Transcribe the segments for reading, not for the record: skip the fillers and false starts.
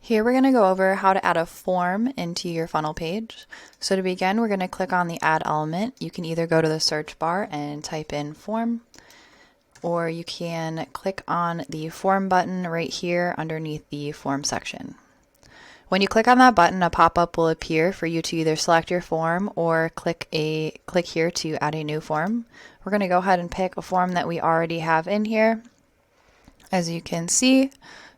Here we're going to go over how to add a form into your funnel page. So to begin, we're going to click on the add element. You can either go to the search bar and type in form, or you can click on the form button right here underneath the form section. When you click on that button, a pop-up will appear for you to either select your form or click here to add a new form. We're going to go ahead and pick a form that we already have in here, as you can see.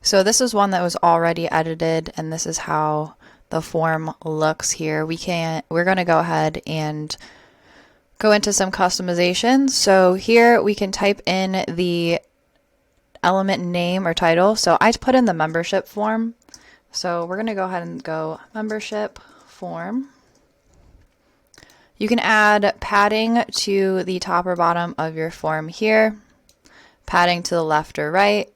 So this is one that was already edited, and this is how the form looks here. We're going to go ahead and go into some customization. So here we can type in the element name or title. So I put in the membership form. So we're going to go ahead and go membership form. You can add padding to the top or bottom of your form here, padding to the left or right.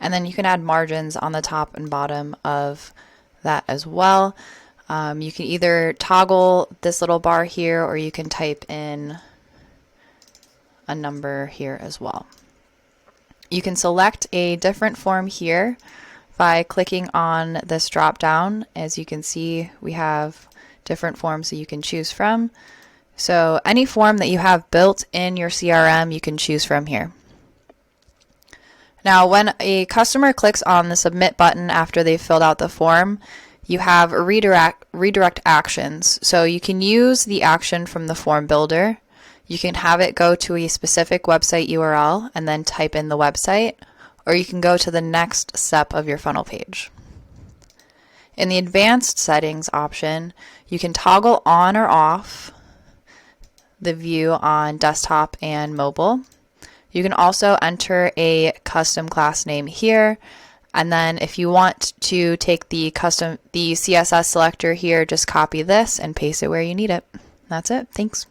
And then you can add margins on the top and bottom of that as well. You can either toggle this little bar here, or you can type in a number here as well. You can select a different form here by clicking on this drop down. As you can see, we have different forms that you can choose from. So any form that you have built in your CRM, you can choose from here. Now, when a customer clicks on the submit button after they've filled out the form, you have redirect actions. So you can use the action from the form builder. You can have it go to a specific website URL and then type in the website, or you can go to the next step of your funnel page. In the advanced settings option, you can toggle on or off the view on desktop and mobile. You can also enter a custom class name here, and then if you want to take the CSS selector here, just copy this and paste it where you need it. That's it. Thanks.